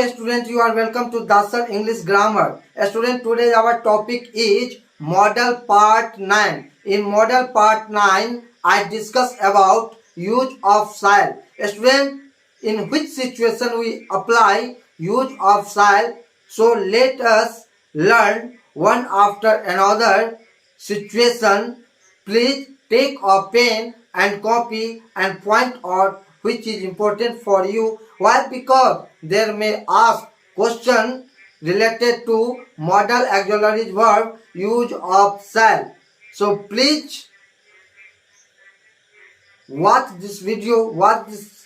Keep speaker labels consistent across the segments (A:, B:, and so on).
A: student, you are welcome to Dasan English Grammar. Student, today our topic is Model Part 9. In Model Part 9, I discuss about use of shall. Student, in which situation we apply use of shall? So let us learn one after another situation. Please take a pen and copy and point out which is important for you. Why? Because there may ask question related to modal auxiliary verb use of shall. So please watch this video, watch this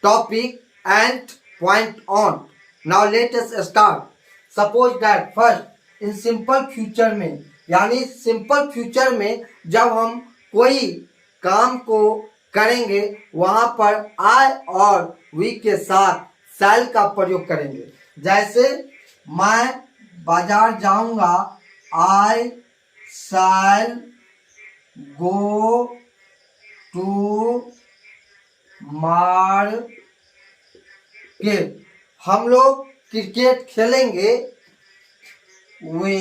A: topic and point on. Now let us start. Suppose that first in simple future में, यानी simple future में जब हम कोई काम को करेंगे वहां पर आई और वी के साथ शैल का प्रयोग करेंगे। जैसे मैं बाजार जाऊंगा, आई शैल गो टू मार्केट। हम लोग क्रिकेट खेलेंगे, we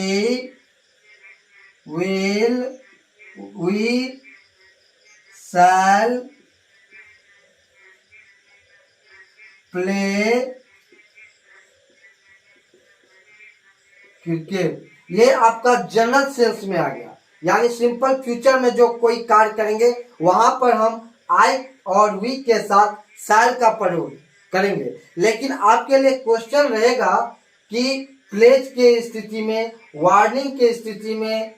A: shall play क्रिकेट। ये आपका जनरल सेंस में आ गया, यानी सिंपल फ्यूचर में जो कोई कार्य करेंगे वहां पर हम आई और वी के साथ शैल का प्रयोग करेंगे। लेकिन आपके लिए क्वेश्चन रहेगा कि प्लेज के स्थिति में, वार्निंग के स्थिति में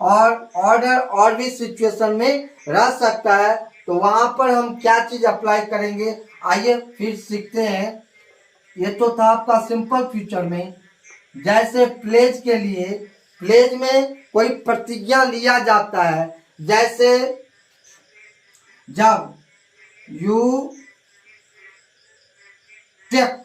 A: और ऑर्डर और भी सिचुएशन में रह सकता है, तो वहां पर हम क्या चीज अप्लाई करेंगे आइए फिर सीखते हैं। ये तो था आपका सिंपल फ्यूचर में। जैसे प्लेज के लिए, प्लेज में कोई प्रतिज्ञा लिया जाता है, जैसे जब यू टेक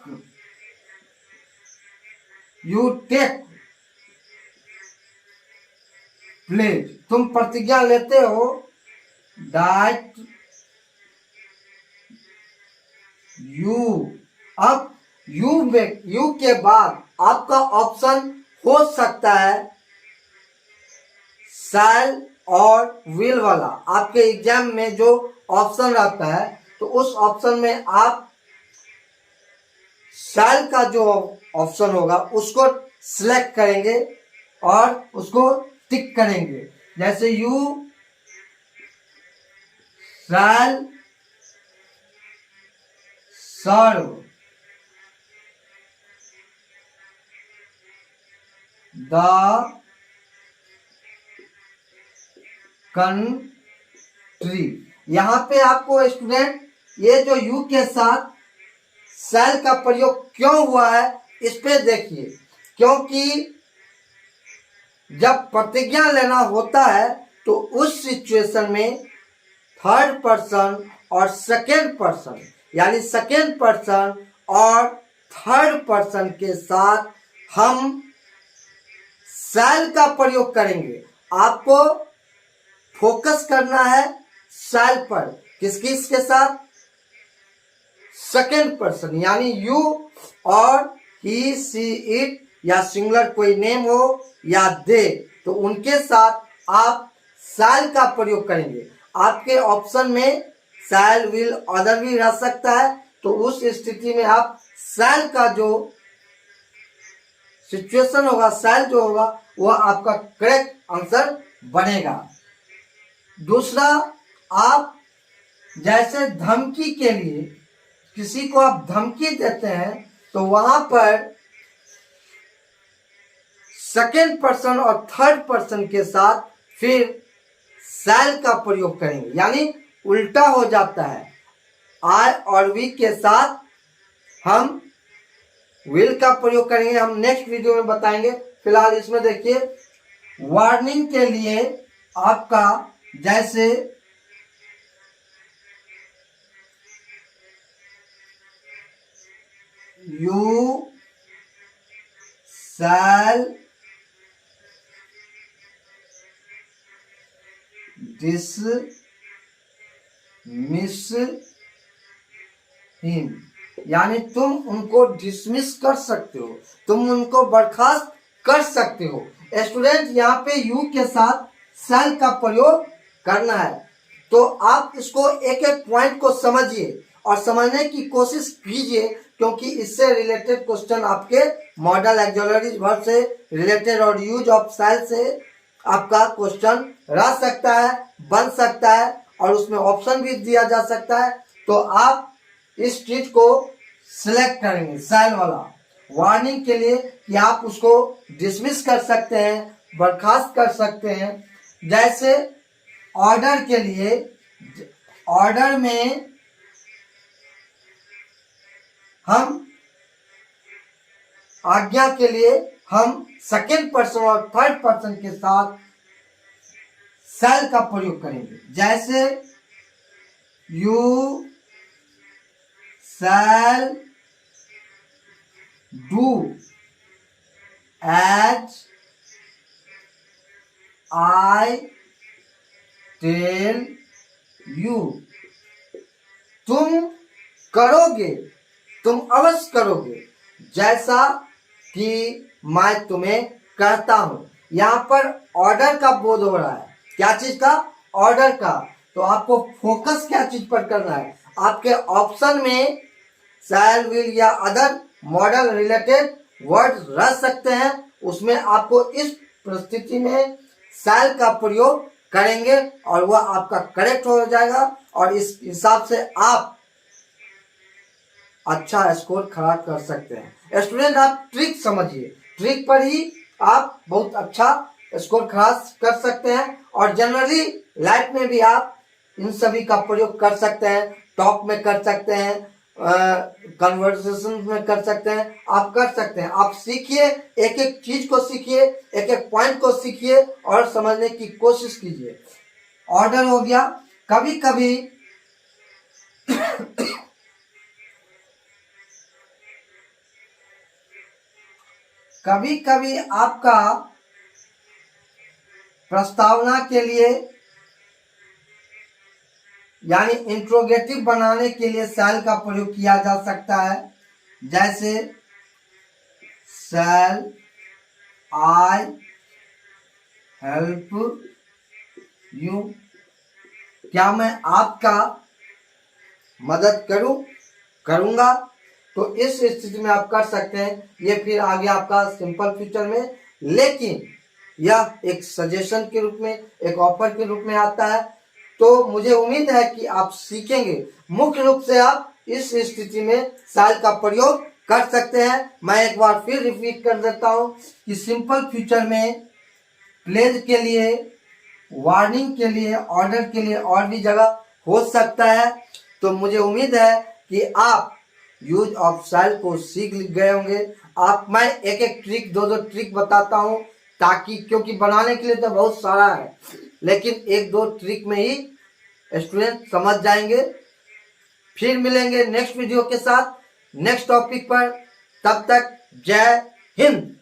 A: प्लेज, तुम प्रतिज्ञा लेते हो दैट यू। अब यू के बाद आपका ऑप्शन हो सकता है शैल और विल वाला। आपके एग्जाम में जो ऑप्शन रहता है तो उस ऑप्शन में आप शैल का जो ऑप्शन होगा उसको सिलेक्ट करेंगे और उसको टिक करेंगे। जैसे you shall serve the country. यहां पे आपको स्टूडेंट ये जो यू के साथ शैल का प्रयोग क्यों हुआ है इस पे देखिए, क्योंकि जब प्रतिज्ञा लेना होता है तो उस सिचुएशन में थर्ड पर्सन और सेकेंड पर्सन, यानी सेकेंड पर्सन और थर्ड पर्सन के साथ हम शैल का प्रयोग करेंगे। आपको फोकस करना है शैल पर। किस किस के साथ? सेकेंड पर्सन, यानी यू और ही सी इट या सिंगुलर कोई नेम हो या दे, तो उनके साथ आप शैल का प्रयोग करेंगे। आपके ऑप्शन में शैल, विल, अदर भी रह सकता है, तो उस स्थिति में आप शैल का जो सिचुएशन होगा, शैल जो होगा वह आपका करेक्ट आंसर बनेगा। दूसरा, आप जैसे धमकी के लिए किसी को आप धमकी देते हैं तो वहां पर सेकेंड पर्सन और थर्ड पर्सन के साथ फिर शैल का प्रयोग करेंगे, यानी उल्टा हो जाता है। आई और वी के साथ हम विल का प्रयोग करेंगे, हम नेक्स्ट वीडियो में बताएंगे। फिलहाल इसमें देखिए, वार्निंग के लिए आपका जैसे यू शैल dismiss him, यानी तुम उनको डिसमिस कर सकते हो, तुम उनको बर्खास्त कर सकते हो। स्टूडेंट यहाँ पे यू के साथ शैल का प्रयोग करना है, तो आप इसको एक एक पॉइंट को समझिए और समझने की कोशिश कीजिए, क्योंकि इससे रिलेटेड क्वेश्चन आपके मॉडल ऑक्सिलरी वर्ब से रिलेटेड और यूज ऑफ शैल से आपका क्वेश्चन रह सकता है, बन सकता है, और उसमें ऑप्शन भी दिया जा सकता है। तो आप इस चीज को सिलेक्ट करेंगे शैल वाला वार्निंग के लिए कि आप उसको डिसमिस कर सकते हैं, बर्खास्त कर सकते हैं। जैसे ऑर्डर के लिए, ऑर्डर में हम आज्ञा के लिए हम सेकेंड पर्सन और थर्ड पर्सन के साथ शैल का प्रयोग करेंगे। जैसे you shall do as I tell you. तुम करोगे, तुम अवश्य करोगे जैसा कि मैं तुम्हें कहता हूं। यहां पर ऑर्डर का बोध हो रहा है। क्या चीज का? ऑर्डर का। तो आपको फोकस क्या चीज पर करना है? आपके ऑप्शन में शैल, विल या अदर मॉडल रिलेटेड वर्ड रह सकते हैं, उसमें आपको इस परिस्थिति में शैल का प्रयोग करेंगे और वह आपका करेक्ट हो जाएगा, और इस हिसाब से आप अच्छा स्कोर खड़ा कर सकते हैं। स्टूडेंट आप ट्रिक समझिए, ट्रिक पर ही आप बहुत अच्छा स्कोर खड़ा कर सकते हैं, और जनरली लाइफ में भी आप इन सभी का प्रयोग कर सकते हैं। टॉक में कर सकते हैं, कन्वर्सेशन में कर सकते हैं, आप कर सकते हैं। आप सीखिए, एक एक चीज को सीखिए, एक एक पॉइंट को सीखिए और समझने की कोशिश कीजिए। ऑर्डर हो गया। कभी कभी कभी कभी आपका प्रस्तावना के लिए यानी इंट्रोगेटिव बनाने के लिए शैल का प्रयोग किया जा सकता है। जैसे शैल आई हेल्प यू, क्या मैं आपका मदद करूंगा। तो इस स्थिति में आप कर सकते हैं। ये फिर आगे आपका सिंपल फ्यूचर में, लेकिन यह एक सजेशन के रूप में, एक ऑफर के रूप में आता है। तो मुझे उम्मीद है कि आप सीखेंगे। मुख्य रूप से आप इस स्थिति में शैल का प्रयोग कर सकते हैं। मैं एक बार फिर रिपीट कर देता हूं कि सिंपल फ्यूचर में प्लेज के लिए, वार्निंग के लिए, ऑर्डर के लिए और भी जगह हो सकता है। तो मुझे उम्मीद है कि आप यूज ऑफ शैल को सीख गए होंगे। मैं एक एक ट्रिक, दो ट्रिक बताता हूं, ताकि, क्योंकि बनाने के लिए तो बहुत सारा है, लेकिन एक दो ट्रिक में ही स्टूडेंट समझ जाएंगे। फिर मिलेंगे नेक्स्ट वीडियो के साथ, नेक्स्ट टॉपिक पर। तब तक जय हिंद।